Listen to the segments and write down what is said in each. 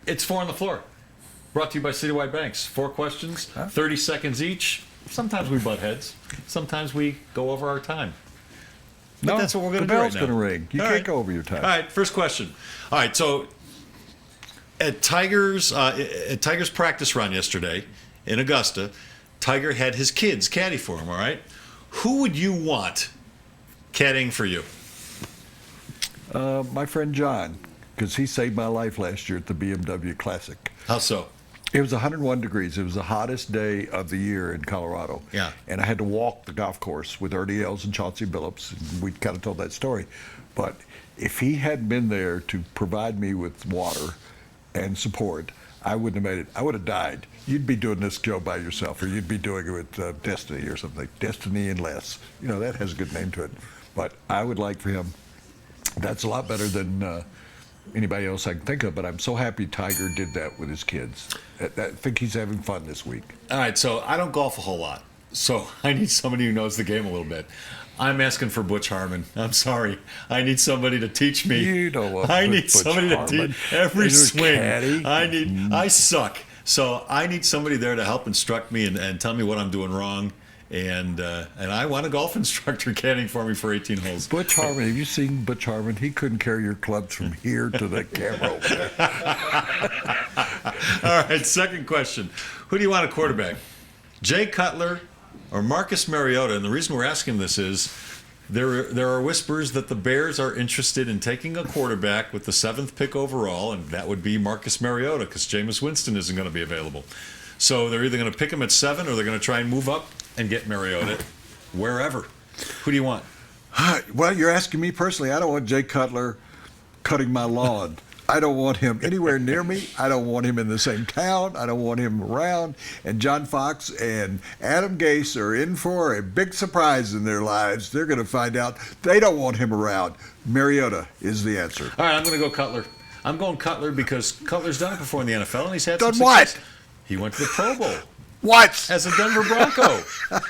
It's Four on the Floor. Brought to you by Citywide Banks. 4 questions, 30 seconds each. Sometimes we butt heads. Sometimes we go over our time. But No, that's what we're going to the do right bell's now. going to ring. You All can't right. go over your time. All right, first question. All right, so at Tiger's practice run yesterday in Augusta, Tiger had his kids caddy for him, all right? Who would you want caddying for you? My friend John, because he saved my life last year at the BMW Classic. How so? It was 101 degrees. It was the hottest day of the year in Colorado. Yeah. And I had to walk the golf course with Ernie Els and Chauncey Billups. And we kind of told that story. But if he hadn't been there to provide me with water and support, I wouldn't have made it. I would have died. You'd be doing this, Joe, by yourself, or you'd be doing it with Destiny or something. Destiny and Less. You know, that has a good name to it. But I would like for him. That's a lot better than anybody else I can think of, but I'm so happy Tiger did that with his kids. I think he's having fun this week. All right, so I don't golf a whole lot, so I need somebody who knows the game a little bit. I'm asking for Butch Harmon. I'm sorry. I need somebody to teach me. You know what? I need Butch somebody Harmon. to teach every He's a swing. caddy. I suck. So I need somebody there to help instruct me and tell me what I'm doing wrong. And I want a golf instructor caddying for me for 18 holes. Butch Harmon, have you seen Butch Harmon? He couldn't carry your clubs from here to the camera over there. All right, second question. Who do you want a quarterback? Jay Cutler or Marcus Mariota? And the reason we're asking this is there are whispers that the Bears are interested in taking a quarterback with the 7th pick overall, and that would be Marcus Mariota because Jameis Winston isn't going to be available. So they're either going to pick him at 7 or they're going to try and move up and get Mariota wherever. Who do you want? Well, you're asking me personally. I don't want Jay Cutler cutting my lawn. I don't want him anywhere near me. I don't want him in the same town. I don't want him around. And John Fox and Adam Gase are in for a big surprise in their lives. They're going to find out they don't want him around. Mariota is the answer. All right, I'm going to go Cutler. I'm going Cutler because Cutler's done it before in the NFL, and he's had Done some what? success. He went to the Pro Bowl. What? As a Denver Bronco.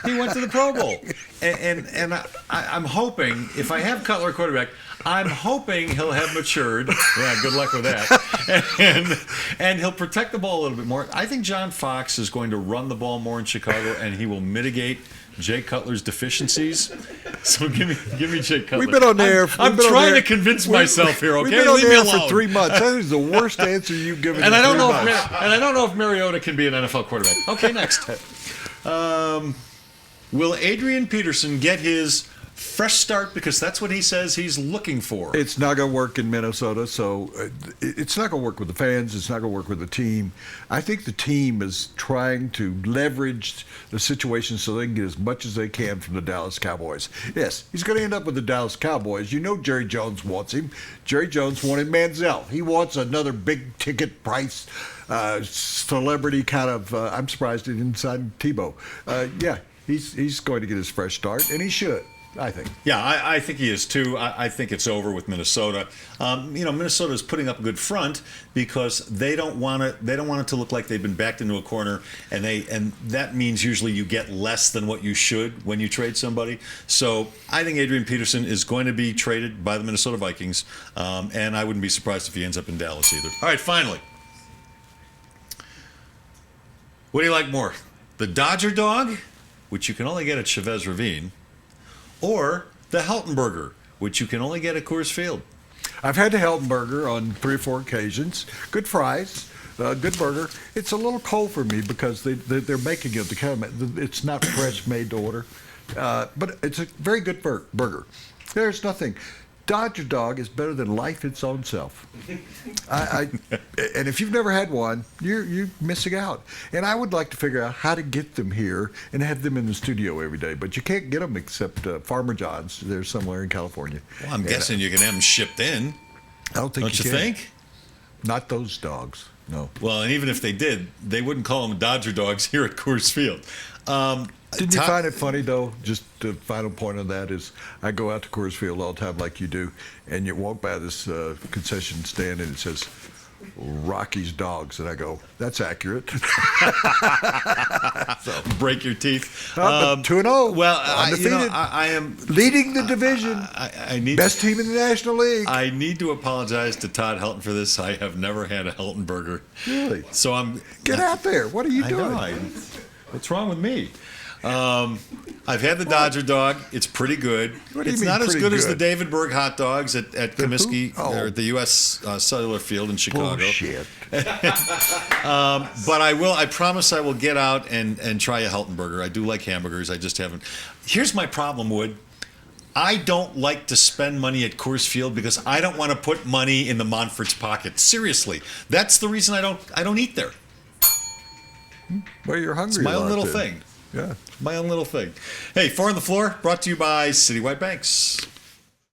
He went to the Pro Bowl. And I'm hoping, if I have Cutler quarterback, I'm hoping he'll have matured. Yeah, good luck with that. And he'll protect the ball a little bit more. I think John Fox is going to run the ball more in Chicago, and he will mitigate Jay Cutler's deficiencies. So give me Jay Cutler. We've been on there. I'm trying to convince myself here, okay? We've been on Leave me there alone. for 3 months. That is the worst answer you've given. And in I don't 3 know months. and I don't know if Mariota can be an NFL quarterback. Okay, next. Will Adrian Peterson get his fresh start? Because that's what he says he's looking for. It's not going to work in Minnesota, so it's not going to work with the fans. It's not going to work with the team. I think the team is trying to leverage the situation so they can get as much as they can from the Dallas Cowboys. Yes, he's going to end up with the Dallas Cowboys. You know Jerry Jones wants him. Jerry Jones wanted Manziel. He wants another big ticket price celebrity kind of. I'm surprised he didn't sign Tebow. Yeah, he's going to get his fresh start, and he should. I think. Yeah, I think he is too. I think it's over with Minnesota. Minnesota is putting up a good front because they don't want it. They don't want it to look like they've been backed into a corner, and that means usually you get less than what you should when you trade somebody. So I think Adrian Peterson is going to be traded by the Minnesota Vikings, and I wouldn't be surprised if he ends up in Dallas either. All right, finally, what do you like more, the Dodger dog, which you can only get at Chavez Ravine, or the Heltenberger, which you can only get at Coors Field? I've had the Heltenberger on 3 or 4 occasions. Good fries, good burger. It's a little cold for me because they're making it. It's not fresh, made to order, but it's a very good burger. There's nothing. Dodger dog is better than life its own self. And if you've never had one, you're missing out. And I would like to figure out how to get them here and have them in the studio every day. But you can't get them except Farmer John's. They're somewhere in California. Well, I'm guessing you can have them shipped in. I don't think Don't you can. think? Not those dogs. No. Well, and even if they did, they wouldn't call them Dodger dogs here at Coors Field. Didn't you find it funny, though? Just the final point on that is I go out to Coors Field all the time like you do, and you walk by this concession stand, and it says, Rocky's dogs, and I go, that's accurate. Break your teeth. But 2-0. Well, undefeated. I am leading the division. I need best team in the National League. I need to apologize to Todd Helton for this. I have never had a Helton burger. Really? So I'm Get out there. What are you doing? What's wrong with me? I've had the Dodger dog. It's pretty good. What do you It's mean not as pretty good as the good? David Berg hot dogs at Comiskey who? Oh. or at the U.S. Cellular Field in Chicago. Bullshit. But I promise I will get out and try a Helton burger. I do like hamburgers. I just haven't. Here's my problem, Wood. I don't like to spend money at Coors Field because I don't want to put money in the Monfort's pocket. Seriously, that's the reason I don't eat there. Well, you're hungry. It's my a own lot, little too. thing. Yeah. My own little thing. Hey, Four on the Floor, brought to you by Citywide Banks.